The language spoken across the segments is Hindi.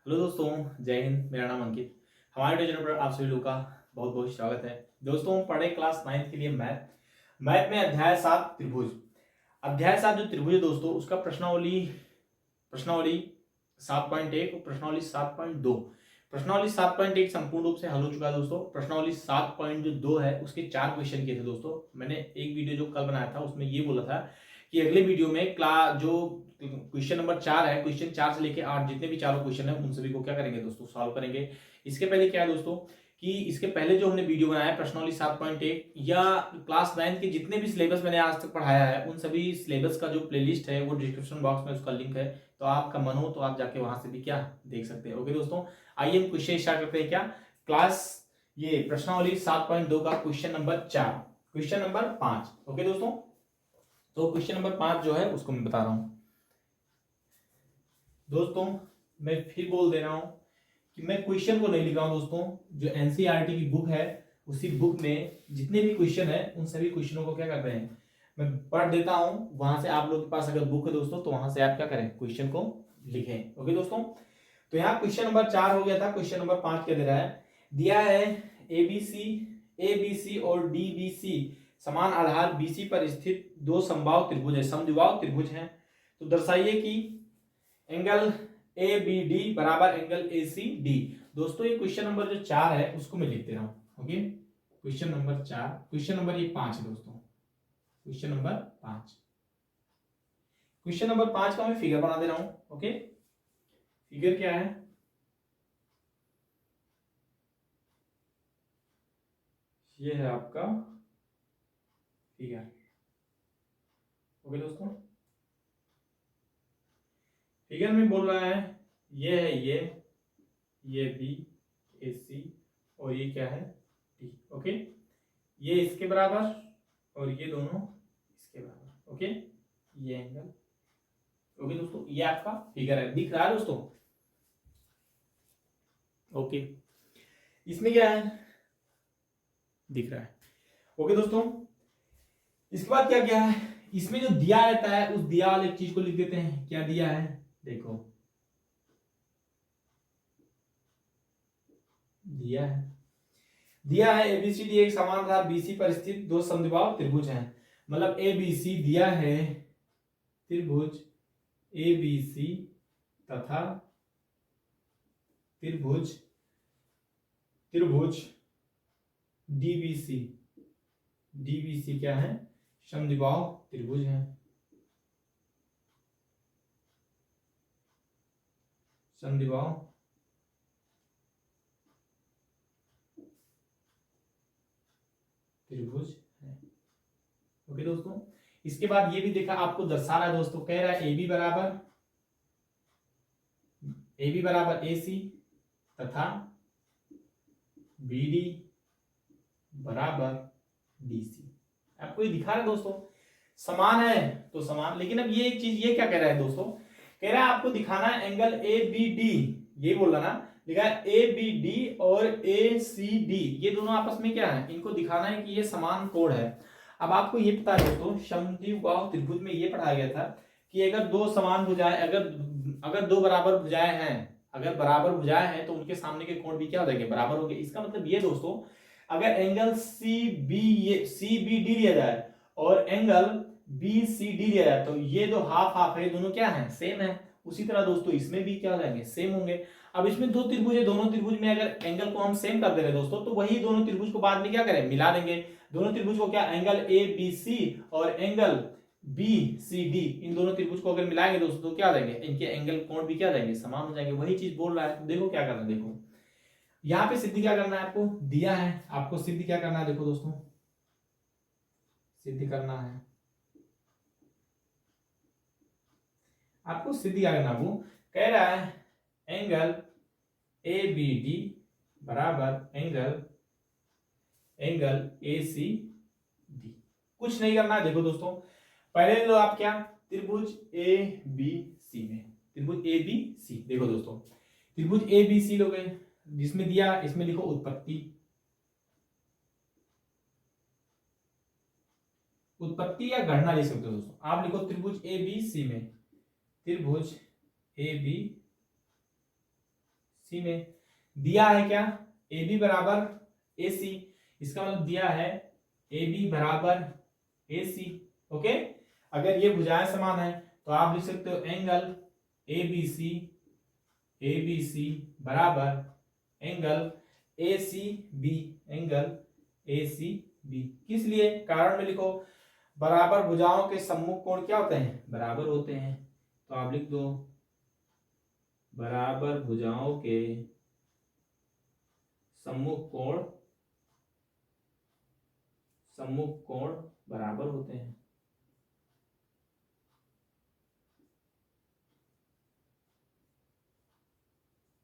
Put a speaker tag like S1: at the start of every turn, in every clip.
S1: हेलो दोस्तों, जय हिंद। मेरा नाम अंकित। हमारे चैनल पर आप सभी लोगों का बहुत बहुत स्वागत है। दोस्तों, हम पढ़े क्लास 9 के लिए मैथ में अध्याय 7 त्रिभुज। अध्याय 7 जो त्रिभुज है दोस्तों, उसका प्रश्नावली प्रश्नावली 7.1 और प्रश्नावली 7.2। प्रश्नावली 7.1 संपूर्ण रूप से हल हो चुका है दोस्तों। प्रश्नावली 7.2 है, उसके 4 क्वेश्चन किए थे दोस्तों। मैंने एक वीडियो जो कल बनाया था उसमें ये बोला था कि अगले वीडियो में क्लास जो क्वेश्चन नंबर 4 है, क्वेश्चन 4 से लेके 8 जितने भी चारों क्वेश्चन है उन सभी को क्या करेंगे दोस्तों, सॉल्व करेंगे। इसके पहले क्या है दोस्तों कि इसके पहले जो हमने वीडियो बनाया है प्रश्नावली 7.1 या क्लास 9 के जितने भी सिलेबस मैंने आज तक पढ़ाया है उन सभी सिलेबस का जो प्लेलिस्ट है वो डिस्क्रिप्शन बॉक्स में उसका लिंक है, तो आपका मन हो तो आप जाके वहां से भी क्या देख सकते हैं। ओके दोस्तों, आइए हम क्वेश्चन स्टार्ट करते हैं। क्या क्लास ये प्रश्नावली 7.2 का question number 4, question number 5। Okay दोस्तों, तो क्वेश्चन नंबर 5 जो है उसको मैं बता रहा हूं दोस्तों। मैं फिर बोल दे रहा हूं कि मैं क्वेश्चन को नहीं लिख रहा हूं दोस्तों। जो एनसीईआरटी की बुक है उसी बुक में जितने भी क्वेश्चन है उन सभी क्वेश्चनों को क्या कर रहे हैं मैं पढ़ देता हूं। वहां से आप लोग के पास अगर बुक है दोस्तों तो वहां से आप क्या करें, क्वेश्चन को लिखें। ओके दोस्तों, तो यहाँ क्वेश्चन नंबर 4 हो गया था। क्वेश्चन नंबर 5 क्या दे रहा है, दिया है एबीसी और डीबीसी समान आधार बीसी पर स्थित दो समबाहु त्रिभुज है, समद्विबाहु त्रिभुज है। तो दर्शाइए कि एंगल ए बी डी बराबर एंगल ए सी डी। दोस्तों ये क्वेश्चन नंबर जो 4 है उसको मैं लिख दे रहा हूं। Okay, question number 4, question number ये 5 है दोस्तों। क्वेश्चन नंबर 5, क्वेश्चन नंबर 5 का मैं फिगर बना दे रहा हूं। ओके, फिगर क्या है, ये है आपका फिगर। ओके दोस्तों, फिगर में बोल रहा है ये है ये बी ए सी और ये क्या है डी। ओके, ये इसके बराबर और ये दोनों इसके बराबर। ओके, ये एंगल। ओके दोस्तों, ये आपका फिगर है, दिख रहा है दोस्तों। ओके, इसमें क्या है, दिख रहा है। ओके दोस्तों, इसके बाद क्या क्या है, इसमें जो दिया रहता है उस दिया वाले चीज को लिख देते हैं। क्या दिया है देखो, दिया है एबीसीडी एक समान आधार बीसी पर स्थित दो समद्विबाहु त्रिभुज हैं। मतलब एबीसी दिया है त्रिभुज एबीसी तथा त्रिभुज त्रिभुज डीबीसी। डीबीसी क्या है, समद्विबाहु त्रिभुज है, समद्विबाहु त्रिभुज है। ओके दोस्तों, इसके बाद ये भी देखा आपको दर्शा रहा है दोस्तों, कह रहा है ए बी बराबर ए सी तथा बी डी बराबर डी सी। आपको ये दिखा रहा है दोस्तों, समान है तो समान। लेकिन अब ये एक चीज ये क्या कह रहा है दोस्तों, कह रहा है आपको दिखाना है एंगल ए बी डी, ये बोल रहा ना, लिखा है ए बी डी और ए सी डी, ये दोनों आपस में क्या है, इनको दिखाना है कि ये समान कोण है। अब आपको ये पता है दोस्तों, समद्विबाहु त्रिभुज में ये पढ़ाया गया था कि अगर दो समान भुजाएं, अगर अगर दो बराबर भुजाएं हैं, अगर बराबर भुजाएं हैं तो उनके सामने के कोण भी क्या हो जाएंगे, बराबर होंगे। इसका मतलब ये दोस्तों, अगर एंगल सी बी डी लिया जाए और एंगल बी सी डी लिया जाए तो ये दो हाफ हाफ है, दोनों क्या है, सेम है। उसी तरह दोस्तों इसमें भी क्या हो जाएंगे, सेम होंगे। अब इसमें दो त्रिभुज है, दोनों त्रिभुज में अगर एंगल को हम सेम कर दे रहे दोस्तों तो वही दोनों त्रिभुज को बाद में क्या करें, मिला देंगे। दोनों त्रिभुज को क्या, एंगल ए बी सी और एंगल बी सी डी, इन दोनों त्रिभुज को अगर मिलाएंगे दोस्तों तो क्या हो जाएंगे, इनके एंगल कोण भी क्या हो जाएंगे, समान हो जाएंगे। वही चीज बोल रहा है। तो देखो क्या करना है, देखो यहाँ पे सिद्धि क्या करना है, आपको दिया है, आपको सिद्धि क्या करना है, देखो दोस्तों सिद्धि करना है, आपको सिद्धि क्या करना, वो कह रहा है एंगल ए बी डी बराबर एंगल ए सी डी। कुछ नहीं करना है। देखो दोस्तों, पहले लो आप क्या, त्रिभुज ए बी सी में, त्रिभुज ए बी सी, देखो दोस्तों त्रिभुज ए बी सी लोगे, जिसमें दिया इसमें लिखो उत्पत्ति, उत्पत्ति या गणना लिख सकते हो दोस्तों। आप लिखो त्रिभुज ए बी सी में, त्रिभुज ए बी सी में। दिया है क्या, ए बी बराबर ए सी, इसका मतलब दिया है ए बी बराबर ए सी। ओके, अगर ये भुजाएं समान है तो आप लिख सकते हो एंगल ए बी सी बराबर angle A C B, angle A C B. किस लिए, कारण में लिखो, बराबर भुजाओं के सम्मुख कोण क्या होते हैं, बराबर होते हैं। तो आप लिख दो बराबर भुजाओं के सम्मुख कोण बराबर होते हैं।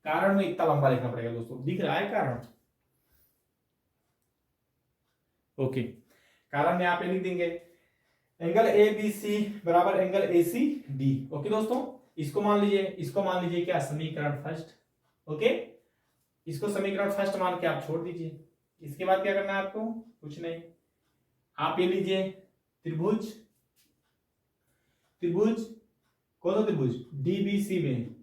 S1: कारण में इतना लंबा लिखना पड़ेगा दोस्तों, दिख रहा है कारण। ओके, कारण में आप लिख देंगे एंगल ए बी सी बराबर angle A C D. Okay दोस्तों, इसको मान लीजिए क्या, समीकरण फर्स्ट। ओके, इसको समीकरण फर्स्ट मान के आप छोड़ दीजिए। इसके बाद क्या करना है आपको, कुछ नहीं, आप ये लीजिए त्रिभुज कौन सा त्रिभुज, डीबीसी में,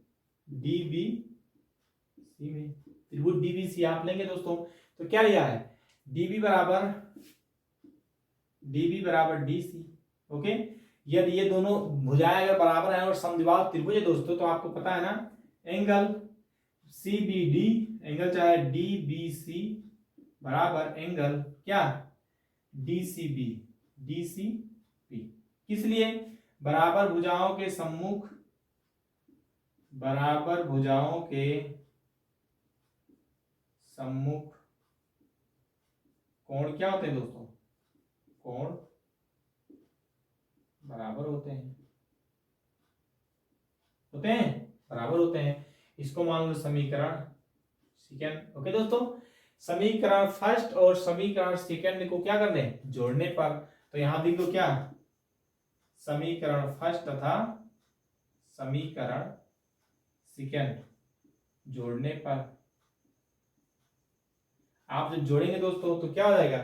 S1: त्रिभुज डीबीसी आप लेंगे दोस्तों। तो क्या लिया है, डीबी बराबर डीसी। ओके, यदि ये दोनों भुजाएं अगर बराबर हैं और समद्विबाहु त्रिभुज है दोस्तों, तो आपको पता है ना एंगल सीबीडी, एंगल चाहे डीबीसी बराबर एंगल क्या, डीसीबी। किस लिए, बराबर भुजाओं के सम्मुख कोण क्या होते हैं दोस्तों, कोण बराबर होते हैं। इसको मान लो समीकरण सेकंड। ओके दोस्तों, समीकरण फर्स्ट और समीकरण सेकंड को क्या करने, जोड़ने पर। तो यहां लिख दो क्या, समीकरण फर्स्ट तथा समीकरण सेकंड जोड़ने पर। आप जब जोड़ेंगे दोस्तों तो क्या हो जाएगा,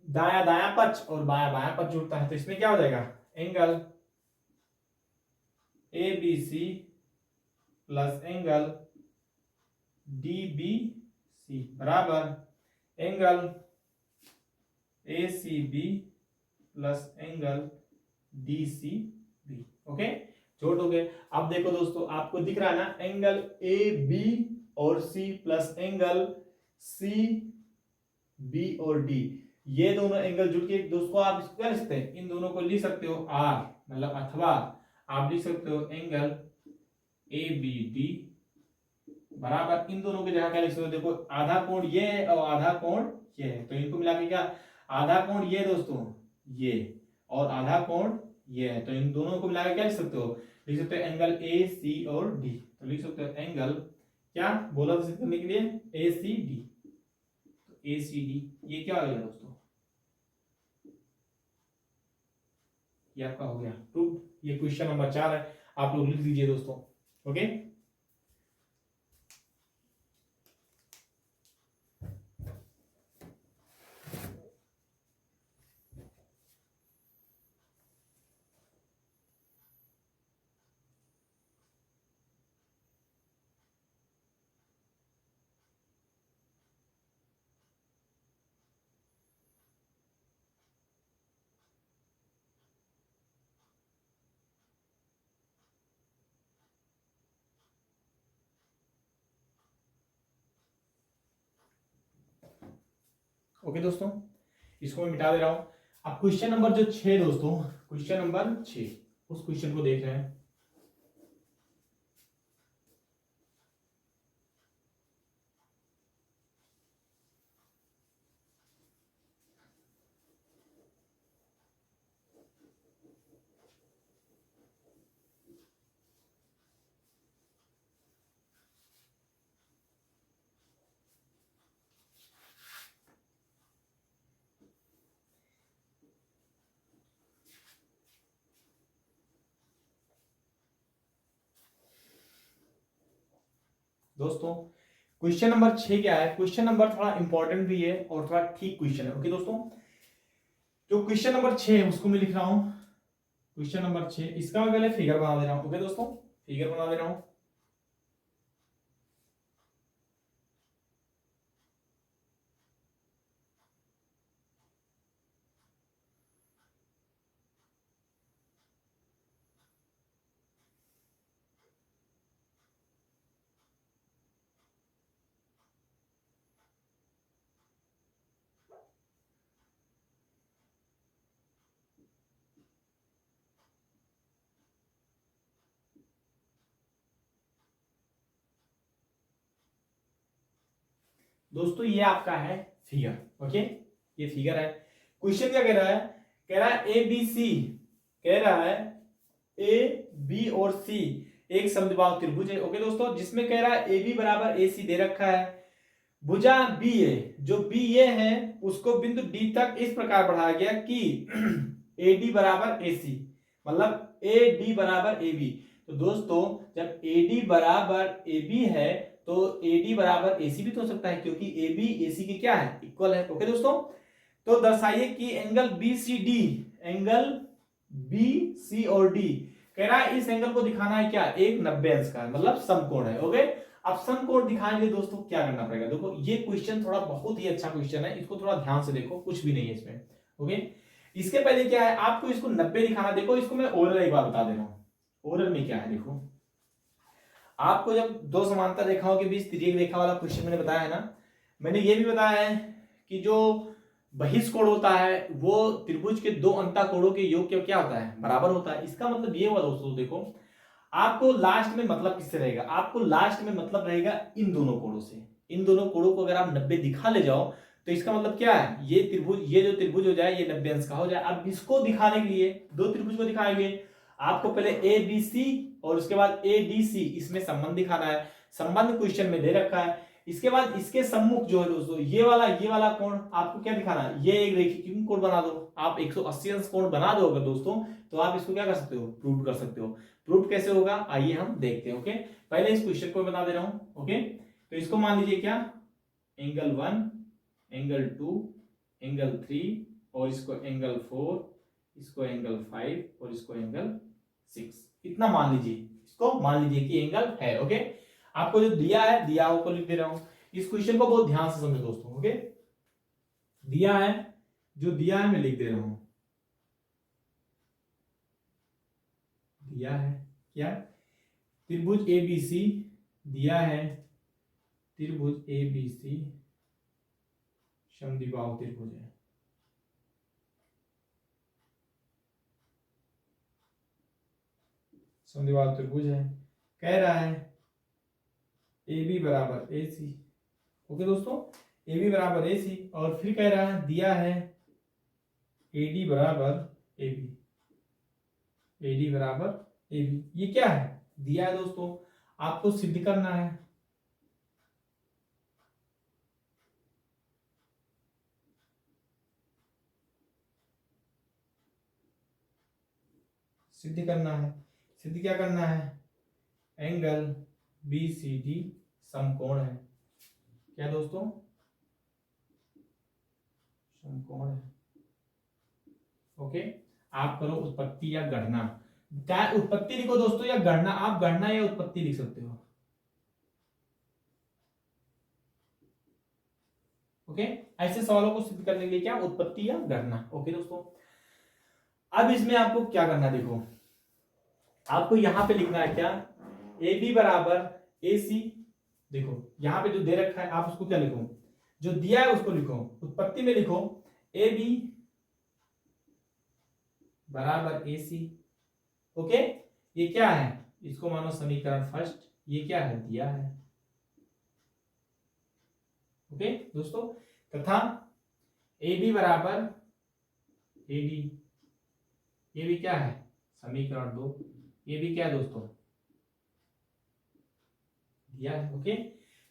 S1: दाया दाया पक्ष और बाया बाया पक्ष जुड़ता है, तो इसमें क्या हो जाएगा, angle A B C plus angle D B C बराबर angle A C B plus angle D C B. Okay, जोड़ दोगे। अब देखो दोस्तों, आपको दिख रहा है ना एंगल ए बी और C plus angle C B और डी, ये दोनों एंगल जुड़ के दोस्तों आप इसको क्या लिख सकते हैं, इन दोनों को लिख सकते हो आर, मतलब अथवा आप लिख सकते हो एंगल ए बी डी बराबर, इन दोनों की जगह क्या लिख सकते हो, देखो आधा कोण ये है और आधा कोण ये है, तो इनको मिला के क्या, आधा कोण ये दोस्तों ये और आधा कोण ये है, तो इन दोनों को मिला के क्या लिख सकते हो, लिख सकते हो एंगल ए सी और डी। तो लिख सकते हो एंगल क्या बोला सिद्ध करने के लिए, ए सी डी। तो ए सी डी ये क्या हो गया दोस्तों, ये आपका हो गया प्रूव। ये क्वेश्चन नंबर 4 है, आप लोग लिख दीजिए दोस्तों। ओके, ओके दोस्तों, इसको मैं मिटा दे रहा हूं। अब क्वेश्चन नंबर जो 6 दोस्तों, क्वेश्चन नंबर 6, उस क्वेश्चन को देख रहे हैं। दोस्तों क्वेश्चन नंबर 6 क्या है, क्वेश्चन नंबर थोड़ा इंपॉर्टेंट भी है और थोड़ा ठीक क्वेश्चन है। ओके दोस्तों, जो क्वेश्चन नंबर 6 है उसको मैं लिख रहा हूं, क्वेश्चन नंबर 6, इसका मैं पहले फिगर बना दे रहा हूं। ओके दोस्तों, फिगर बना दे रहा हूं। दोस्तों ये आपका है फिगर। ओके, ये फिगर है। क्वेश्चन क्या कह रहा है? कह रहा है ए बी सी, कह रहा है ए बी और सी एक समद्विबाहु त्रिभुज है। ओके दोस्तों, जिसमें कह रहा है ए बी बराबर ए सी दे रखा है। भुजा बी ए, जो बी ए है उसको बिंदु डी तक इस प्रकार बढ़ाया गया कि ए डी बराबर ए सी, मतलब ए डी बराबर ए बी। तो दोस्तों जब ए डी बराबर ए बी है तो ए डी बराबर ए सी भी तो हो सकता है, क्योंकि ए बी ए सी के क्या है? इक्वल है। ओके दोस्तों, तो दर्शाइए कि angle B C D, angle B C और डी, कह रहा है इस एंगल को दिखाना है क्या? एक 90 अंश का, मतलब समकोण है। ओके, अब समकोण दिखाने के लिए दोस्तों क्या करना पड़ेगा? देखो ये क्वेश्चन थोड़ा बहुत ही अच्छा क्वेश्चन है, इसको थोड़ा ध्यान से देखो, कुछ भी नहीं है इसमें। ओके, इसके पहले क्या है, आपको इसको 90 दिखाना। देखो इसको मैं ओरल एक बार बता दे रहा हूं, ओरल में क्या है। देखो आपको जब दो समांतर रेखाओं के बीच तिर्यक रेखा वाला क्वेश्चन मैंने बताया है ना, मैंने ये भी बताया है कि जो बहिष्कोण होता है वो त्रिभुज के दो अंतःकोणों के योग के क्या होता है? बराबर होता है। इसका मतलब ये हुआ दोस्तों, देखो आपको लास्ट में मतलब किससे रहेगा? आपको लास्ट में मतलब रहेगा इन दोनों कोणों से। इन दोनों कोणों को अगर आप 90 दिखा ले जाओ तो इसका मतलब क्या है? ये त्रिभुज, ये जो त्रिभुज हो जाए ये 90 अंश का हो जाए। अब इसको दिखाने के लिए, दो त्रिभुज को दिखाएंगे, आपको पहले ए बी सी और उसके बाद ए डी सी, इसमें संबंध दिखाना है। संबंध क्वेश्चन में दे रखा है। इसके बाद इसके सम्मुख जो है दोस्तों ये वाला कोण आपको क्या दिखाना है? ये एक रेखीय कोण बना दो। आप 180 अंश कोण बना दो अगर दोस्तों, तो आप इसको क्या कर सकते हो? प्रूव कर सकते हो। प्रूफ कैसे होगा आइए हम देखते हैं। ओके, पहले इस क्वेश्चन को बता दे रहा हूं। ओके, तो इसको मान लीजिए क्या? एंगल 1, एंगल 2, एंगल 3 और इसको एंगल 4, इसको एंगल 5 और इसको एंगल 6, इतना मान लीजिए। इसको मान लीजिए कि एंगल है। ओके, आपको जो दिया है दिया को लिख दे रहा हूं। इस क्वेश्चन को बहुत ध्यान से समझो दोस्तों। ओके, दिया है, जो दिया है मैं लिख दे रहा हूं। दिया है क्या? त्रिभुज ए बी सी दिया है, त्रिभुज ए बी सी समद्विबाहु त्रिभुज है। समद्विबाहु त्रिभुज है, कह रहा है ए बी बराबर ए सी। ओके दोस्तों, ए बी बराबर ए सी, और फिर कह रहा है दिया है ए डी बराबर ए बी, ए डी बराबर ए बी। ये क्या है? दिया है दोस्तों, आपको सिद्ध करना है। सिद्ध करना है। सिद्ध क्या करना है? एंगल बी सी डी समकोण है। क्या दोस्तों? समकोण है। ओके, आप करो उत्पत्ति या गणना। क्या उत्पत्ति लिखो दोस्तों या गणना? आप गणना या उत्पत्ति लिख सकते हो। ओके, ऐसे सवालों को सिद्ध करने के लिए क्या? उत्पत्ति या गणना। ओके दोस्तों, अब इसमें आपको क्या करना है? देखो आपको यहां पे लिखना है क्या? ए बी बराबर ए सी। देखो यहां पे जो दे रखा है आप उसको क्या लिखो? जो दिया है उसको लिखो। उत्पत्ति में लिखो ए बी बराबर ए सी। ओके, ये क्या है? इसको मानो समीकरण फर्स्ट। ये क्या है? दिया है। ओके दोस्तों, तथा ए बी बराबर ए डी, ये भी क्या है? समीकरण 2। ये भी क्या है दोस्तों? दिया है। ओके,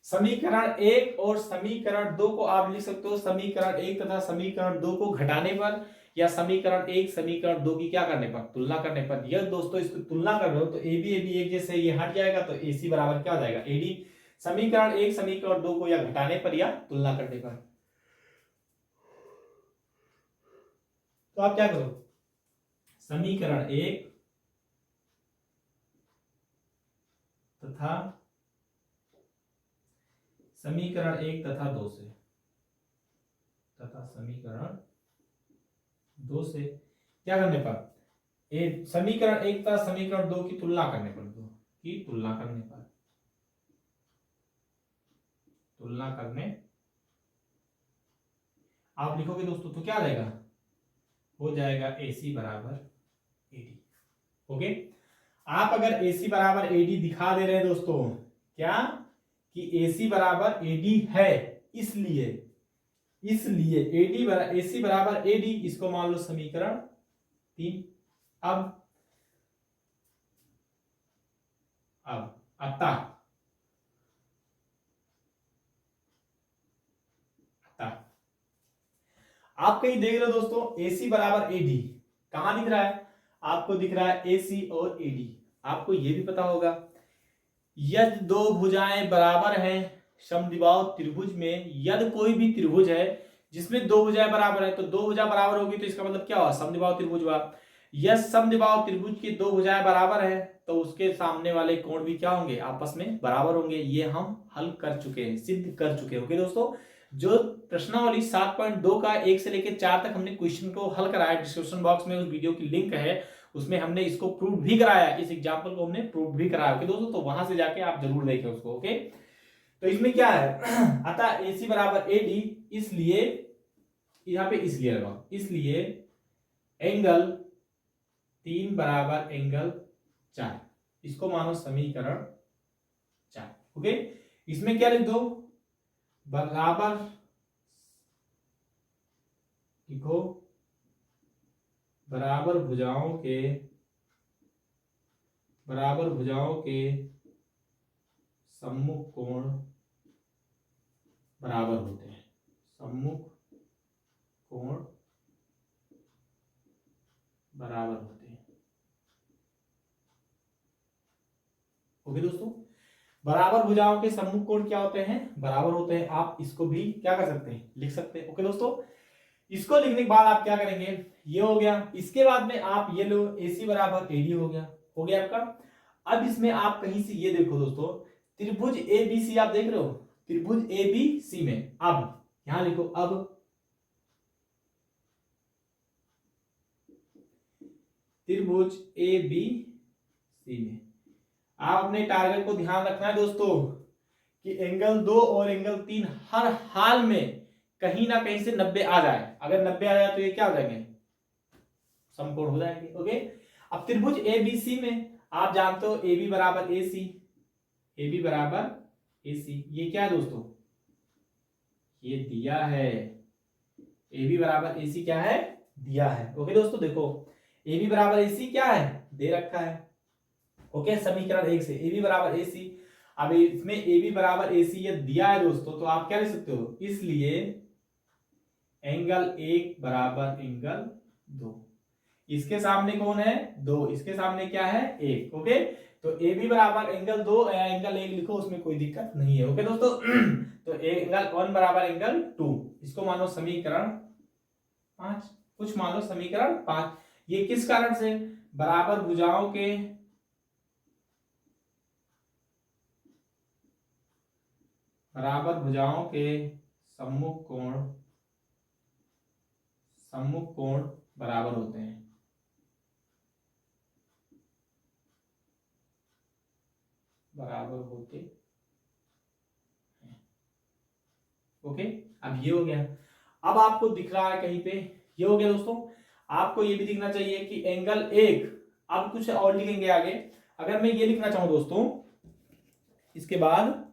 S1: समीकरण 1 और समीकरण 2 को आप लिख सकते हो समीकरण 1 तथा समीकरण 2 को घटाने पर, या समीकरण 1 समीकरण 2 की क्या करने पर? तुलना करने पर। यह दोस्तों इसको तुलना कर रहे हो तो ए बी एक जैसे ये हट जाएगा तो ए सी बराबर क्या हो जाएगा? A D. समीकरण 1 समीकरण 2 को या घटाने पर या तुलना करने पर। तो आप क्या करो? समीकरण 1 तथा समीकरण 1 तथा 2 से, तथा समीकरण 2 से क्या करने पर? समीकरण 1 तथा समीकरण 2 की तुलना करने पर, 2 की तुलना करने पर, तुलना करने आप लिखोगे दोस्तों तो क्या आ जाएगा? हो जाएगा ए सी बराबर ए डी। ओके, आप अगर ए सी बराबर ए डी दिखा दे रहे हैं दोस्तों, क्या कि ए सी बराबर ए डी है, इसलिए इसलिए AC बराबर AD, इसको मान लो समीकरण 3। अब अतः आप कहीं देख रहे हो दोस्तों AC बराबर AD, कहां दिख रहा है? आपको दिख रहा है AC और AD। आपको यह भी पता होगा यदि दो भुजाएं बराबर हैं समद्विबाहु त्रिभुज में, यदि कोई भी त्रिभुज है जिसमें दो भुजाएं बराबर है, तो दो भुजा बराबर होगी तो इसका मतलब क्या हुआ? समद्विबाहु त्रिभुज हुआ। यदि समद्विबाहु त्रिभुज की दो भुजाएं बराबर है तो उसके सामने वाले कोण भी क्या होंगे? आपस में बराबर होंगे। ये हम हल कर चुके हैं, सिद्ध कर चुके हैं। ओके दोस्तों, जो प्रश्नावली 7.2 का 1 से लेकर 4 तक हमने क्वेश्चन को हल कराया, डिस्क्रिप्शन बॉक्स में उस वीडियो की लिंक है, उसमें हमने इसको प्रूव भी कराया, इस एग्जांपल को हमने प्रूव भी कराया। ओके दोस्तों, तो वहां से जाके आप जरूर देखें उसको। ओके, तो इसमें क्या है? अतः AC बराबर AD, इसलिए यहां पे इसलिए लगाओ, इसलिए एंगल 3 बराबर एंगल 4, इसको मानो समीकरण 4। ओके, इसमें क्या लिख दो? बराबर लिखो, बराबर भुजाओं के सम्मुख कोण बराबर होते हैं। सम्मुख कोण बराबर होते हैं। ओके दोस्तों, बराबर भुजाओं के सम्मुख कोण क्या होते हैं? बराबर होते हैं। आप इसको भी क्या कर सकते हैं? लिख सकते हैं। ओके दोस्तों, इसको लिखने के बाद आप क्या करेंगे? ये हो गया। इसके बाद में आप ये लो, AC बराबर AD हो गया आपका। अब इसमें आप कहीं से ये देखो दोस्तों, त्रिभुज ABC आप देख रहे हो, त्रिभुज ABC में अब यहां लिखो, अब त्रिभुज ABC में आप अपने टारगेट को ध्यान रखना है दोस्तों कि एंगल 2 और एंगल 3 हर हाल में कहीं ना कहीं से 90 आ जाए। अगर 90 आ जाए तो ये क्या हो जाएंगे? समकोण हो जाएंगे। ओके, अब त्रिभुज ABC में आप जानते हो AB बराबर AC, AB बराबर AC, ये क्या है दोस्तों? ये दिया है। AB बराबर AC क्या है? दिया है। ओके दोस्तों, देखो AB बराबर AC क्या है? दे रखा है। ओके, समीकरण 1 से AB बराबर AC। अब इसमें AB बराबर AC ये दिया है दोस्तों, तो आप क्या लिख सकते हो? इसलिए एंगल 1 बराबर एंगल 2, इसके सामने कौन है? 2, इसके सामने क्या है? 1। ओके, तो AB बराबर एंगल 2 या एंगल 1 लिखो, उसमें कोई दिक्कत नहीं है। ओके दोस्तों, तो एंगल 1 बराबर एंगल 2, इसको मानो समीकरण 5, कुछ मानो समीकरण 5। ये किस कारण से? बराबर भुजाओं के सम्मुख कोण बराबर होते हैं। बराबर होते हैं। ओके, अब ये हो गया। अब आपको दिख रहा है कहीं पे, ये हो गया दोस्तों। आपको ये भी दिखना चाहिए कि एंगल 1, अब कुछ और लिखेंगे आगे। अगर मैं ये लिखना चाहूं दोस्तों, इसके बाद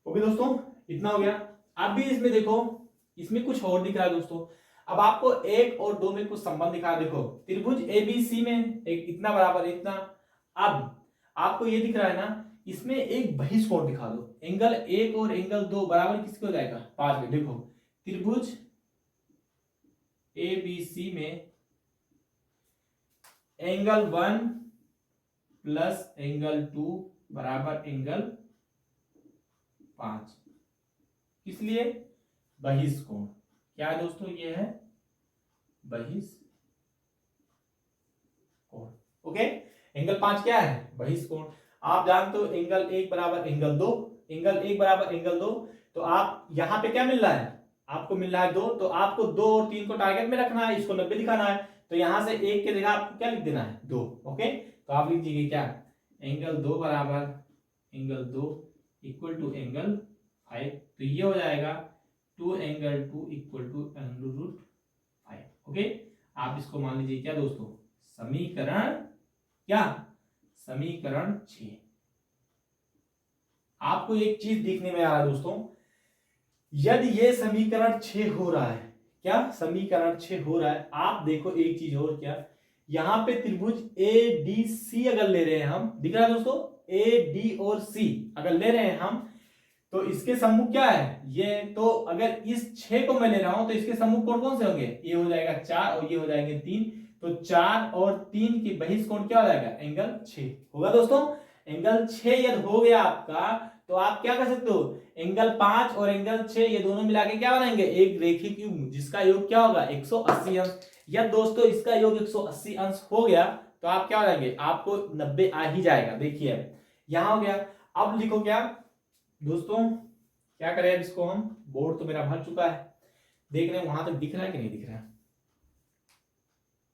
S1: ओके दोस्तों, इतना हो गया। अब भी इसमें देखो, इसमें कुछ और दिख रहा है दोस्तों। अब आपको 1 और 2 में कुछ संबंध दिखा। देखो त्रिभुज ABC में एक इतना बराबर इतना। अब आपको ये दिख रहा है ना, इसमें एक बहिष्कोण दिखा दो। एंगल 1 और एंगल 2 बराबर किसके हो जाएगा? 5 में। देखो त्रिभुज ABC में एंगल 1 प्लस एंगल 2 बराबर एंगल 5, इसलिए बहिष्कोण क्या है दोस्तों? ये है बहिष्कोण। ओके, एंगल 5 क्या है? बहिष्कोण। आप जानते हो एंगल 1 बराबर एंगल 2, एंगल 1 बराबर एंगल 2, तो आप यहां पे क्या मिल रहा है? आपको मिल रहा है 2, तो आपको 2 और 3 को टारगेट में रखना है, इसको 90 दिखाना है, तो यहां से 1 के जगह आपको क्या लिख देना है? 2। ओके, तो आप लिख दीजिए क्या? एंगल 2 बराबर एंगल 2 इक्वल टू एंगल 5, तो ये हो जाएगा 2 एंगल 2 इक्वल टू √5। ओके, आप इसको मान लीजिए क्या दोस्तों? समीकरण क्या? समीकरण 6। आपको एक चीज दिखने में आ रहा है दोस्तों, यदि ये समीकरण 6 हो रहा है, क्या समीकरण 6 हो रहा है, आप देखो एक चीज और, क्या यहां पे त्रिभुज ए डी सी अगर ले रहे हैं हम, दिख रहा है दोस्तों, ए डी और सी अगर ले रहे हैं हम, तो इसके सम्मुख क्या है ये, तो अगर इस 6 को मैं ले रहा हूं तो इसके सम्मुख कोण कौन से होंगे, ये हो जाएगा 4 और ये हो जाएंगे 3, तो 4 और 3 की बहिष कोण क्या हो जाएगा, एंगल 6 होगा दोस्तों। एंगल 6 यदि हो गया आपका, तो आप क्या कर सकते हो, एंगल 5 और एंगल 6 ये दोनों मिला के क्या बनाएंगे, एक रेखिक युग्म जिसका योग क्या होगा 180 अंश। या दोस्तों इसका योग 180 अंश हो गया तो आप क्या हो जाएंगे, आपको 90 आ ही जाएगा। देखिए यहां हो गया, अब लिखो क्या दोस्तों, क्या करें अब इसको हम, बोर्ड तो मेरा भर चुका है, देख रहे हैं वहां तक दिख रहा है कि नहीं दिख रहा है,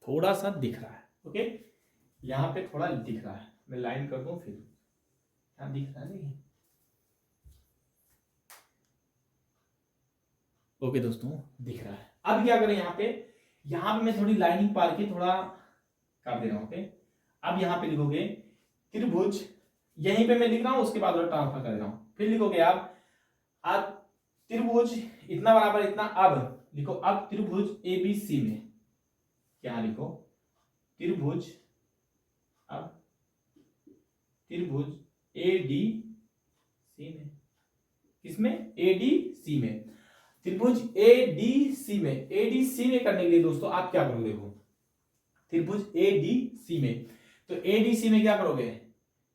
S1: थोड़ा सा दिख रहा है, ओके यहां पे थोड़ा दिख रहा है, मैं लाइन कर दूं फिर, यहां दिख रहा है नहीं, ओके दोस्तों दिख रहा है। अब क्या करें यहाँ पे मैं थोड़ी लाइनिंग पार के थोड़ा कर दे रहा हूं, ओके। अब यहाँ पे लिखोगे त्रिभुज, यहीं पे मैं लिख रहा हूं, उसके बाद ट्रांसफर कर दे रहा हूं, फिर लिखोगे आप अब त्रिभुज इतना बराबर इतना, अब लिखो अब त्रिभुज एबीसी में, क्या लिखो त्रिभुज, अब त्रिभुज एडीसी में, किसमें एडीसी में, त्रिभुज एडीसी में, एडीसी में करने के लिए दोस्तों आप क्या करोगे, देखो त्रिभुज एडीसी में, तो एडीसी में क्या करोगे,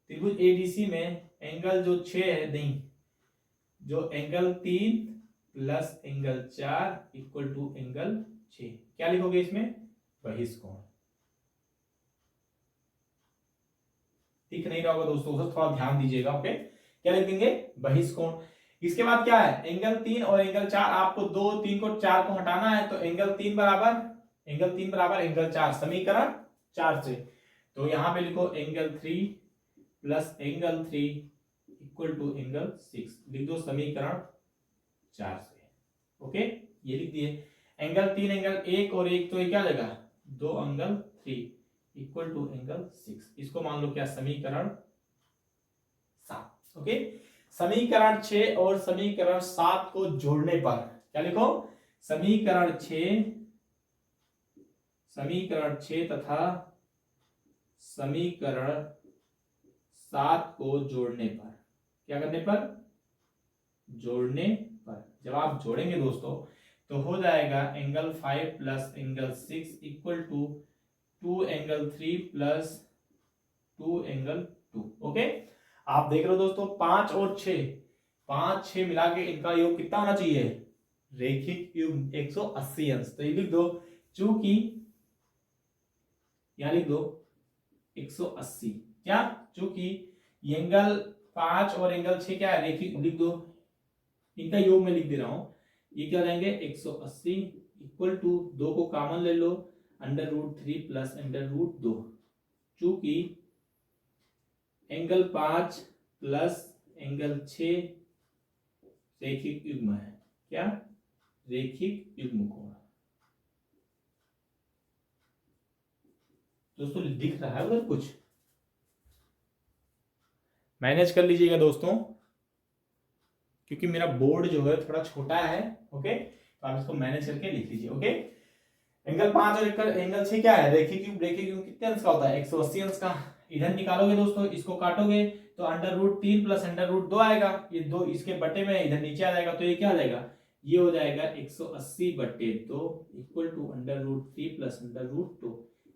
S1: त्रिभुज एडीसी में एंगल जो 6 है, नहीं जो angle 3 plus angle 4 equal to angle 6, क्या लिखोगे इसमें, बहिष कोण। दिख नहीं रहा होगा दोस्तों, उसे थोड़ा ध्यान दीजिएगा, ओके क्या लिखेंगे, बहिष कोण। इसके बाद क्या है, एंगल 3 और एंगल 4, आपको 2 3 को 4 को हटाना है, तो एंगल 3 बराबर एंगल 4 समीकरण 4 से, तो यहां पे लिखो angle 3 plus angle 3 equal to angle 6, लिख दो समीकरण 4 से, ओके ये लिख दिए। एंगल 3 एंगल 1 और 1 तो ये क्या आ जाएगा 2 एंगल 3 इक्वल टू एंगल 6, इसको मान लो क्या समीकरण 7, ओके। समीकरण 6 और समीकरण 7 को जोड़ने पर क्या लिखो, समीकरण 6 तथा समीकरण 7 को जोड़ने पर, क्या करने पर, जोड़ने पर, जब आप जोड़ेंगे दोस्तों तो हो जाएगा angle 5 plus angle 6 equal to 2 angle 3 plus 2 angle 2, okay. आप देख रहे हो दोस्तों 5 और 6 मिला के इनका योग कितना होना चाहिए, रेखिक युग्म 180 अंश, तो ये लिख दो, चूंकि यहां लिख दो 180, क्या चूंकि एंगल 5 और एंगल 6 क्या है रेखिक, लिख दो इनका योग में लिख दे रहा हूं, ये क्या हो जाएंगे 180 इक्वल टू 2 को कॉमन ले लो, √3 प्लस √2, चूंकि एंगल 5 प्लस एंगल 6 रेखिक युग्म है, क्या रेखिक युग्म कोण। दोस्तों दिख रहा है उधर कुछ, मैनेज कर लीजिएगा दोस्तों, क्योंकि मेरा बोर्ड जो है थोड़ा छोटा है, ओके तो आप इसको मैनेज करके लिख लीजिए, ओके। एंगल 5 और एंगल 6 क्या है रेखिक युग्म कितने अंश का होता है 180 अंश का, इधर निकालोगे दोस्तों, इसको काटोगे तो √3 प्लस √2 आएगा, ये 2 इसके बटे में इधर नीचे आ जाएगा, तो ये क्या आ जाएगा, ये हो जाएगा 180/2 इक्वल टू √3 प्लस √2,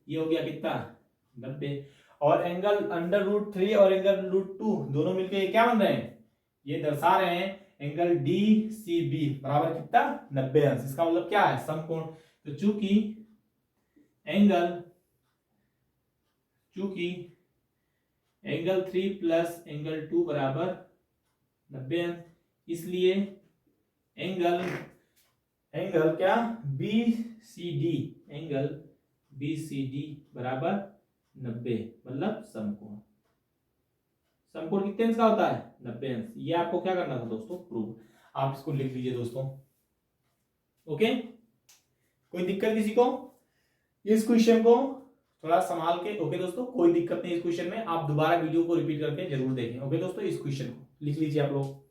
S1: ये हो गया कितना 90, और एंगल √3 और एंगल √2 दोनों मिलके क्या बन रहे हैं, ये दर्शा रहे हैं एंगल DCB बराबर कितना 90 अंश, इसका मतलब क्या है समकोण। तो चूंकि एंगल 3 प्लस एंगल 2 बराबर 90 अंश, इसलिए एंगल क्या BCD बराबर 90, मतलब समकोण कितने अंश का होता है 90 अंश। ये आपको क्या करना था दोस्तों प्रूव, आप इसको लिख लीजिए दोस्तों, ओके। कोई दिक्कत किसी को, इस क्वेश्चन को थोड़ा संभाल के, ओके दोस्तों कोई दिक्कत नहीं, इस क्वेश्चन में आप दोबारा वीडियो को रिपीट करके जरूर देखें, ओके दोस्तों इस क्वेश्चन को। लिख लीजिए आप लोग।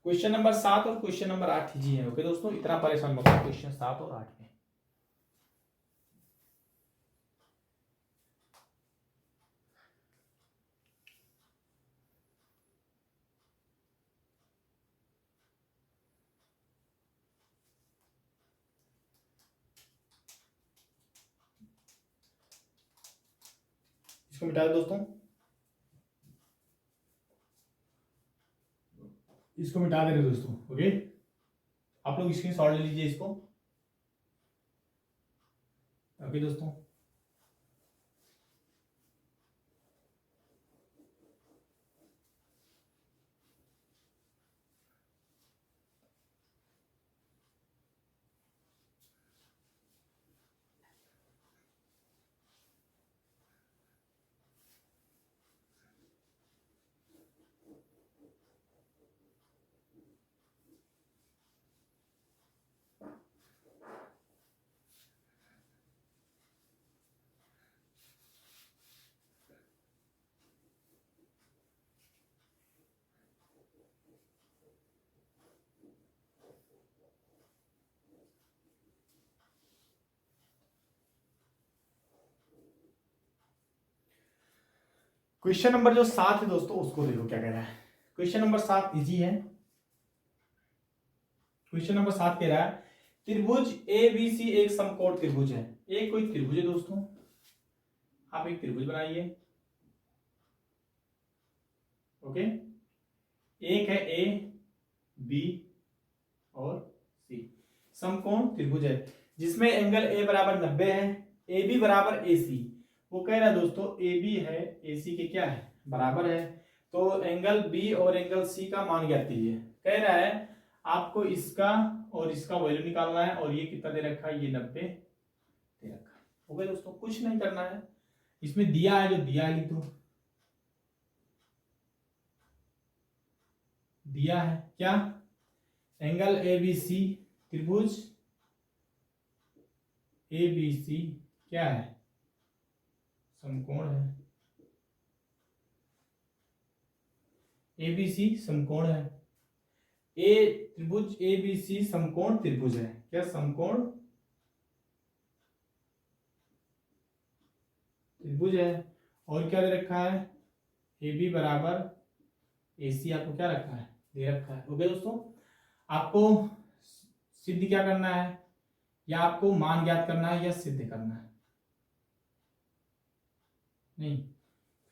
S1: क्वेश्चन नंबर 7 और क्वेश्चन नंबर 8 जी है। ओके दोस्तों, इतना परेशान मत हो क्वेश्चन 7 और 8 में। इसको मिटा दो दोस्तों, इसको मिटा दे रहे दोस्तों। ओके, आप लोग स्क्रीन शॉट ले लीजिए इसको। ओके दोस्तों, क्वेश्चन नंबर जो 7 है दोस्तों, उसको देखो क्या कह रहा है। क्वेश्चन नंबर 7 इजी है। क्वेश्चन नंबर 7 कह रहा है त्रिभुज ABC एक समकोण त्रिभुज है। एक कोई त्रिभुज है दोस्तों, आप एक त्रिभुज बनाइए। ओके, एक है A, B और C, समकोण त्रिभुज है जिसमें एंगल A बराबर 90 है, AB बराबर AC। वो कह रहा है दोस्तों AB है AC के क्या है, बराबर है। तो एंगल B और एंगल C का मान ज्ञात कीजिए। कह रहा है आपको इसका और इसका वैल्यू निकालना है, और ये कितना दे रखा है, ये 90 दे रखा है। ओके दोस्तों, कुछ नहीं करना है, इसमें दिया है जो दिया है लिख दो। दिया है क्या, एंगल ABC, त्रिभुज ABC क्या है, समकोण है। ABC समकोण है। त्रिभुज ABC समकोण त्रिभुज है। क्या समकोण त्रिभुज है। और क्या दे रखा है, AB बराबर AC आपको क्या रखा है, दे रखा है। ओके दोस्तों, आपको सिद्ध क्या करना है, या आपको मान ज्ञात करना है या सिद्ध करना है, नहीं।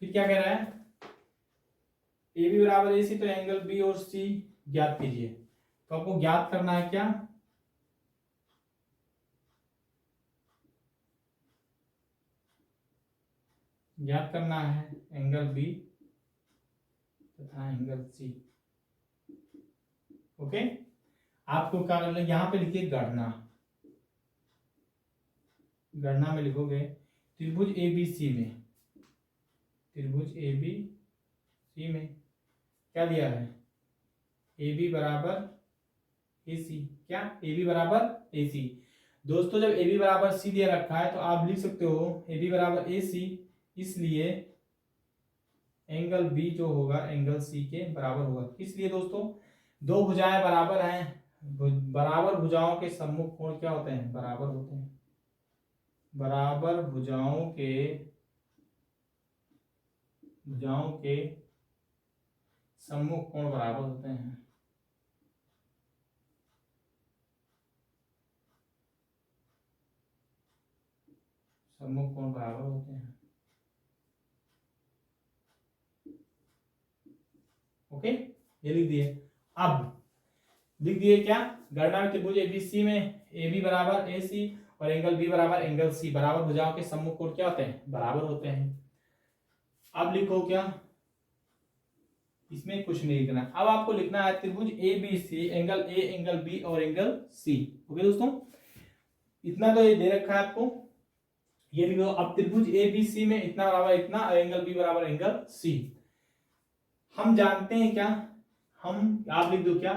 S1: फिर क्या कह रहा है, AB बराबर AC, तो एंगल B और C ज्ञात कीजिए। तो आपको ज्ञात करना है क्या, ज्ञात करना है एंगल B तथा एंगल C। ओके, आपको क्या करना है, यहां पे लिखिए गणना। गणना में लिखोगे त्रिभुज ABC में, त्रिभुज ABC में क्या दिया है, AB बराबर AC। क्या, AB बराबर AC। दोस्तों जब AB बराबर C दिया रखा है तो आप लिख सकते हो AB बराबर AC, इसलिए एंगल B जो होगा एंगल C के बराबर होगा। इसलिए दोस्तों दो भुजाएं बराबर हैं, बराबर भुजाओं के सम्मुख कोण क्या होते हैं, बराबर होते हैं। बराबर भुजाओं के सम्मुख कोण बराबर होते हैं। सम्मुख कोण बराबर होते हैं। ओके, ये लिख दिए। अब लिख दिए क्या, गणना में त्रिभुज ABC में AB बराबर AC और एंगल B बराबर एंगल C, बराबर भुजाओं के सम्मुख कोण क्या होते हैं, बराबर होते हैं। अब लिखो क्या, इसमें कुछ नहीं लिखना। अब आपको लिखना है त्रिभुज ABC, angle A, angle B और एंगल C। ओके दोस्तों, इतना तो ये दे रखा है आपको। ये लिखो, अब त्रिभुज ए बी सी में इतना बराबर इतना, एंगल बी बराबर एंगल सी। हम जानते हैं क्या, हम, आप लिख दो क्या,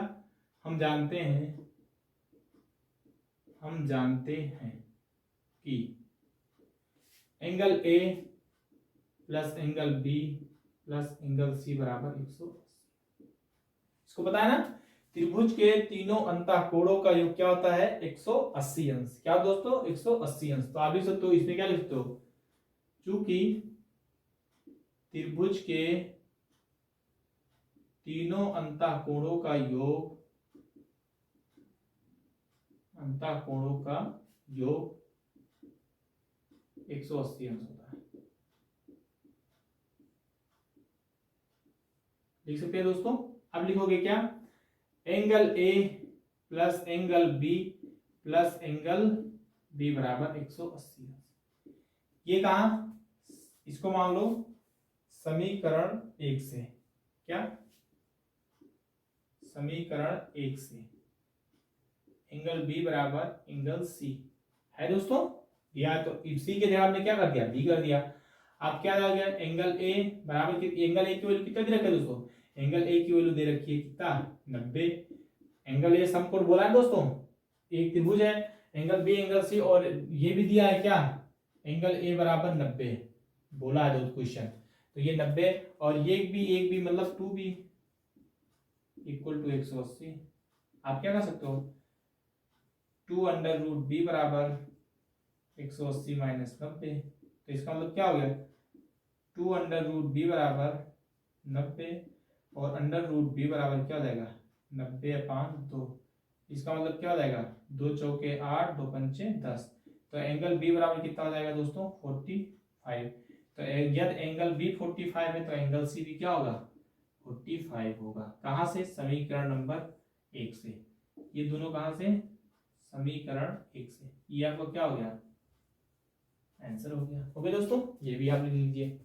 S1: हम जानते हैं कि angle A plus angle B plus angle C बराबर 180। इसको पता है ना, त्रिभुज के तीनों अंतःकोणों का योग क्या होता है, 180 अंश। क्या दोस्तों, 180 अंश। तो आप लिख सकते हो, इसमें क्या लिखते हो, चूंकि त्रिभुज के तीनों अंतःकोणों का योग 180 अंश होता है। लिख सकते हैं दोस्तों। अब लिखोगे क्या, angle A plus angle B plus angle B बराबर 180 अंश। ये कहा, इसको मान लो समीकरण 1 से, क्या, समीकरण 1 से एंगल बी बराबर एंगल सी है दोस्तों। या तो सी के जगह आपने क्या कर दिया, बी कर दिया। आप क्या आ गया, एंगल ए बराबर, एंगल ए की वैल्यू कितना दे रखा है दोस्तों, एंगल ए की वैल्यू दे रखी है कितना, 90। एंगल ए समकोण बोला है दोस्तों, एक त्रिभुज है, एंगल बी एंगल सी, और ये भी दिया है क्या, एंगल ए बराबर 90 बोला है दोस्तों क्वेश्चन। तो ये 90 और ये एक भी मतलब 2b इक्वल टू 180। आप क्या कर सकते हो, 2√b बराबर 180 माइनस 90। तो इसका मतलब क्या हो गया, 2√b बराबर 90 और √b बराबर क्या हो जाएगा, 90/2। इसका मतलब क्या हो जाएगा, 2 चौके 8, 2 पंचे 10। तो एंगल बी बराबर कितना हो जाएगा दोस्तों, 45। तो यदि एंगल बी 45 है तो एंगल सी भी क्या होगा, 45 होगा। कहां से, समीकरण नंबर 1 से। ये दोनों कहां से, समीकरण 1 से। ये आपको क्या हो गया, आंसर हो गया। ओके दोस्तों, ये भी आप लिख लीजिए।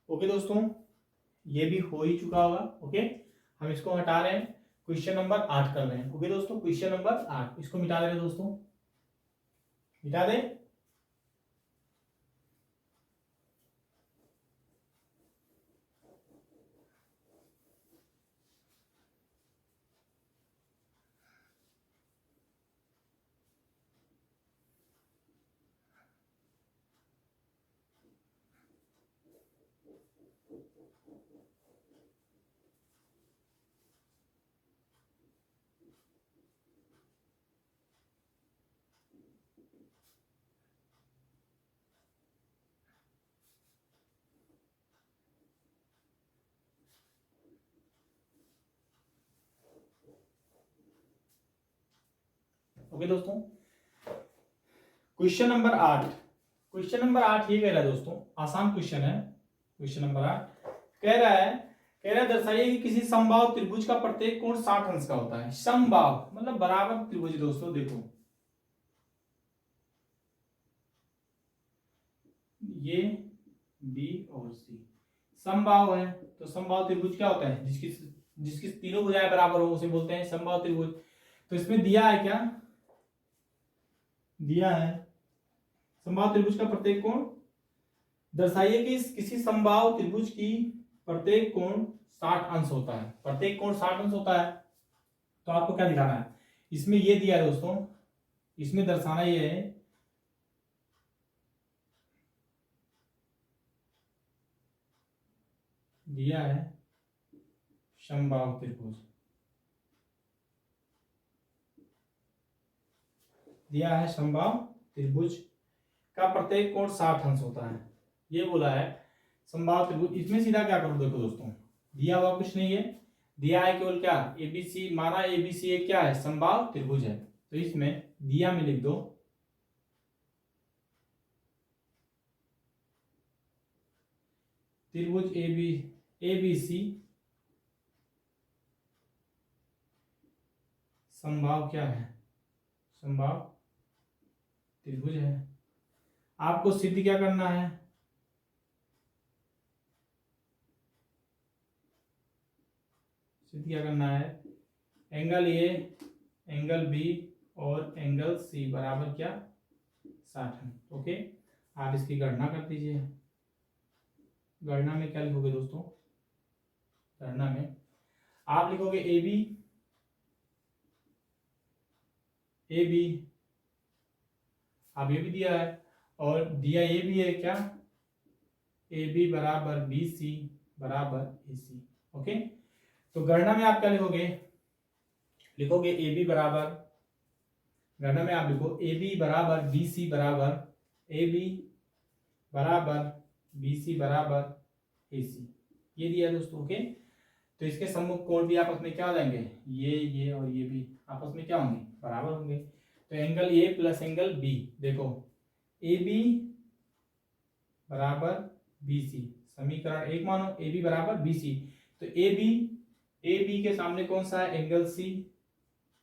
S1: ओके दोस्तों, ये भी हो ही चुका होगा। ओके, हम इसको हटा रहे हैं, क्वेश्चन नंबर 8 कर रहे हैं। ओके दोस्तों, क्वेश्चन नंबर 8 इसको मिटा दे रहे हैं दोस्तों, मिटा दें। ओके दोस्तों, क्वेश्चन नंबर 8, क्वेश्चन नंबर 8 ये कह रहा है दोस्तों, आसान क्वेश्चन है। क्वेश्चन नंबर 8 कह रहा है दर्शाइए कि किसी समबाहु त्रिभुज का प्रत्येक कोण 60 अंश का होता है। समबाहु मतलब बराबर त्रिभुज दोस्तों। देखो ये बी और सी समबाहु है, तो समबाहु त्रिभुज क्या होता है, जिसकी तीनों भुजाएं बराबर हो उसे बोलते हैं समबाहु त्रिभुज। तो इसमें दिया है क्या, दिया है समबाहु त्रिभुज का प्रत्येक कोण, दर्शाइए कि किसी समबाहु त्रिभुज की प्रत्येक कोण 60 अंश होता है। प्रत्येक कोण 60 अंश होता है, तो आपको क्या दिखाना है, इसमें ये दिया है दोस्तों, इसमें दर्शाना ये है, दिया है समबाहु त्रिभुज, दिया है समबाहु त्रिभुज का प्रत्येक कोण 60 अंश होता है। ये बोला है समबाहु त्रिभुज। इसमें सीधा क्या करो, देखो दोस्तों, दिया हुआ कुछ नहीं है, दिया है केवल क्या, एबीसी, माना एबीसी एक क्या है, समबाहु त्रिभुज है। तो इसमें दिया में लिख दो त्रिभुज एबीसी समबाहु क्या है, समबाहु त्रिभुज है। आपको सिद्ध क्या करना है, सिद्ध क्या करना है, एंगल ए, एंगल बी और एंगल सी बराबर क्या, 60 है। ओके, आप इसकी गणना कर दीजिए। गणना में क्या लिखोगे दोस्तों, गणना में आप लिखोगे ए बी, ए बी, अब ये भी दिया है और दिया ये भी है क्या, ए बी बराबर बी सी बराबर ए सी। ओके, तो गणना में आप क्या लिखोगे, लिखोगे ए बी बराबर, गणना में आप लिखो ए बी बराबर बी सी बराबर ए बी बराबर बी सी बराबर ए सी, ये दिया है दोस्तों। ओके, तो इसके सम्मुख कोण भी आपस में क्या हो जाएंगे, ये और ये भी आपस में क्या होंगे, बराबर होंगे। तो angle A plus angle B, देखो ए बी बराबर बी सी, समीकरण एक मानो ए बी बराबर बी सी। तो ए बी के सामने कौन सा है, एंगल सी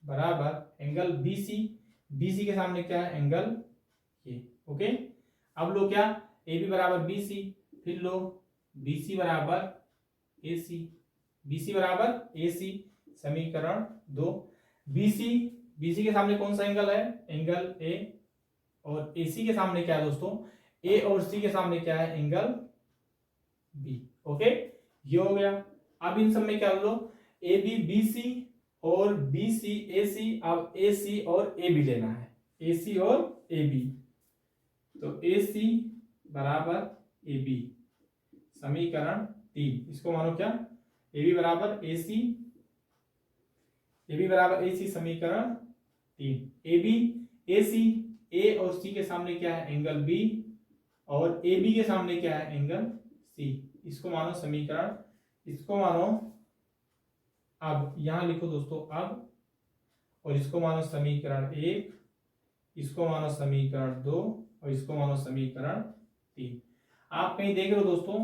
S1: बराबर एंगल बी सी के सामने क्या है, एंगल ये। ओके, अब लो क्या, ए बी बराबर बी सी, फिर लो बी सी बराबर ए सी, बी सी बराबर ए सी, समीकरण 2। बी सी के सामने कौन सा एंगल है, एंगल ए, और ए सी के सामने क्या है दोस्तों, ए और सी के सामने क्या है, एंगल बी। ओके, ये हो गया। अब इन सब में क्या लो, ए बी बी सी और बी सी ए सी, अब ए सी और ए बी लेना है, ए सी और ए बी। तो ए सी बराबर ए बी, समीकरण 3, इसको मानो क्या, ए बी बराबर ए सी, ए बी बराबर ए सी, समीकरण 3। ए बी ए सी, ए और सी के सामने क्या है, एंगल बी, और ए बी के सामने क्या है, एंगल सी, इसको मानो समीकरण, इसको मानो, अब यहां लिखो दोस्तों अब, और इसको मानो समीकरण 1, इसको मानो समीकरण 2, और इसको मानो समीकरण 3। आप कहीं देख रहे हो दोस्तों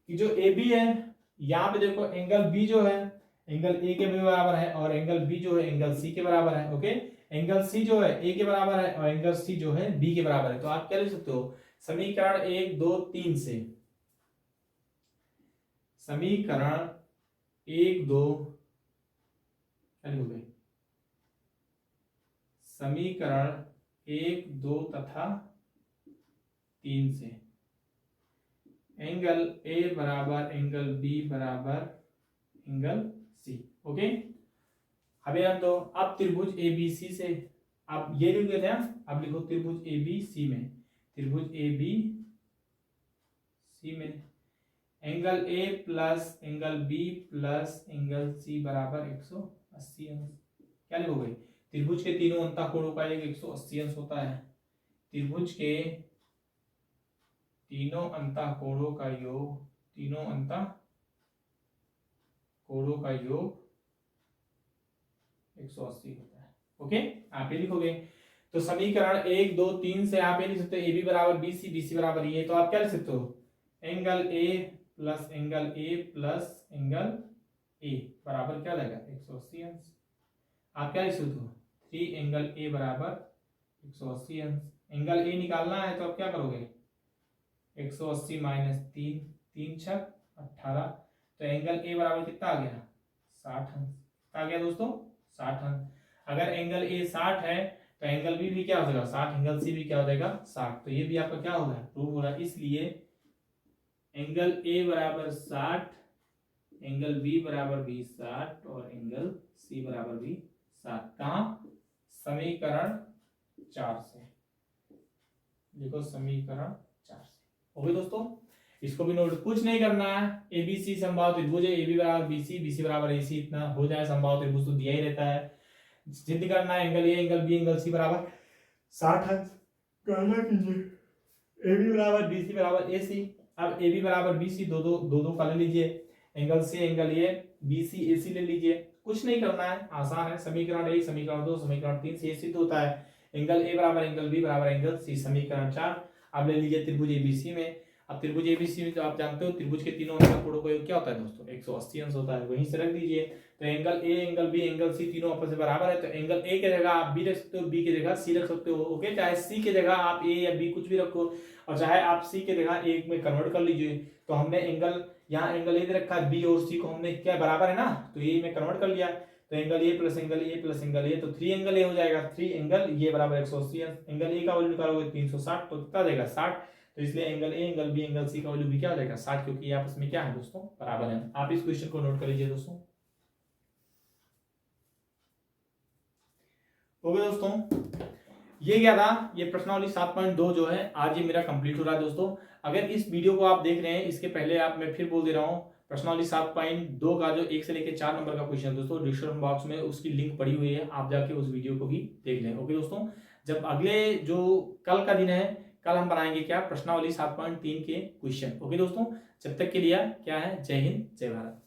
S1: कि जो ए बी है, यहां पे देखो एंगल बी जो है एंगल ए के बराबर है, और एंगल बी जो है एंगल सी के बराबर है। ओके, एंगल सी जो है ए के बराबर है और एंगल सी जो है बी के बराबर है। तो आप क्या लिख सकते हो, समीकरण 1 2 3 से, समीकरण 1 2 क्या लिखोगे, समीकरण 1 2 तथा 3 से एंगल ए बराबर एंगल बी बराबर एंगल सी। ओके, अभी हम तो अब त्रिभुज ए बी सी से, अब ये लिख देते हैं, अब लिखो त्रिभुज ए बी सी में, त्रिभुज ए बी सी में angle A plus angle B plus angle C बराबर 180 अंश। क्या लिखोगे, त्रिभुज के तीनों अंतःकोणों का योग 180 अंश होता है, त्रिभुज के तीनों अंतःकोणों का योग, तीनों अंतःकोणों का योग 180 होता है। ओके, आप ये लिखोगे। तो समीकरण 1 2 3 से आप ये लिख सकते हो ए बी बराबर बी सी बराबर ये, तो आप क्या लिख सकते हो, angle A plus angle A plus angle A बराबर क्या लगेगा, 180 अंश। आप क्या लिख सकते हो, 3 एंगल ए बराबर 180 अंश। एंगल ए निकालना है तो आप क्या करोगे, 180 माइनस 3, 3 छक 18, तो एंगल ए बराबर कितना आ गया, 60 अंश। आ गया दोस्तों 60 अंश। अगर एंगल ए 60 है तो एंगल बी भी क्या हो जाएगा 60, एंगल सी भी क्या हो जाएगा 60। तो ये भी आपका क्या होगा, प्रूव हो रहा है। इसलिए एंगल ए बराबर 60, एंगल बी बराबर भी 60 और एंगल सी बराबर भी 60। कहां, समीकरण 4 से लिखो, समीकरण 4 से। ओके दोस्तों, इसको भी नोट, कुछ नहीं करना है, एबीसी समबाहु त्रिभुज है, ए बी बराबर बी सी बराबर ए सी, इतना हो जाए, समबाहु त्रिभुज तो दिया ही रहता है। सिद्ध करना है angle A angle B angle C बराबर 60 अंश, गणना कीजिए ए बी बराबर बी सी बराबर ए सी। अब ए बी बराबर बी सी दो का ले लीजिए, angle C angle A, B C A C ले लीजिए, कुछ नहीं करना है, आसान है। समीकरण 1 समीकरण 2 समीकरण 3 से ये सिद्ध होता है एंगल ए बराबर एंगल बी बराबर एंगल सी। समीकरण 4 आप ले लीजिए त्रिभुज एबीसी में। अब त्रिभुज एबीसी में तो आप जानते हो त्रिभुज के तीनों अंश का कोणों का योग क्या होता है दोस्तों, 180 अंश होता है, वहीं से रख दीजिए। तो angle A angle B angle C तीनों आपस में बराबर है, तो एंगल ए की जगह आप बी रख सकते हो, बी की जगह सी रख सकते हो, ओके। चाहे सी की जगह आप ए या बी कुछ भी रखो, और चाहे आप सी की जगह ए में कन्वर्ट कर लीजिए। तो हमने एंगल यहाँ एंगल ए दे रखा है, बी और सी को हमने क्या बराबर है ना, तो ए में कन्वर्ट कर लिया। तो angle A plus angle A plus angle A, तो 3 एंगल ए हो जाएगा, 3 एंगल ये बराबर 180 अंश। एंगल ए का वैल्यू निकालोगे 360, तो कितना देगा 60। तो इसलिए angle A angle B angle C का वैल्यू भी क्या हो जाएगा 60, क्योंकि ये आपस में क्या है दोस्तों बराबर है। आप इस क्वेश्चन को नोट कर लीजिए दोस्तों। ओके दोस्तों, ये क्या था, ये प्रश्नावली 7.2 जो है आज ये मेरा कंप्लीट हो रहा है दोस्तों। अगर इस वीडियो को आप देख रहे हैं, इसके पहले आप, मैं फिर बोल दे रहा हूँ, प्रश्नावली 7.2 का जो 1 से लेकर 4 नंबर का क्वेश्चन दोस्तों डिस्क्रिप्शन बॉक्स में उसकी लिंक पड़ी हुई है, आप जाके उस वीडियो को भी देख लें। ओके दोस्तों, जब अगले जो कल का दिन है, कल हम बनाएंगे क्या प्रश्नावली 7.3 के क्वेश्चन। ओके दोस्तों, जब तक के लिए क्या है, जय हिंद जय भारत।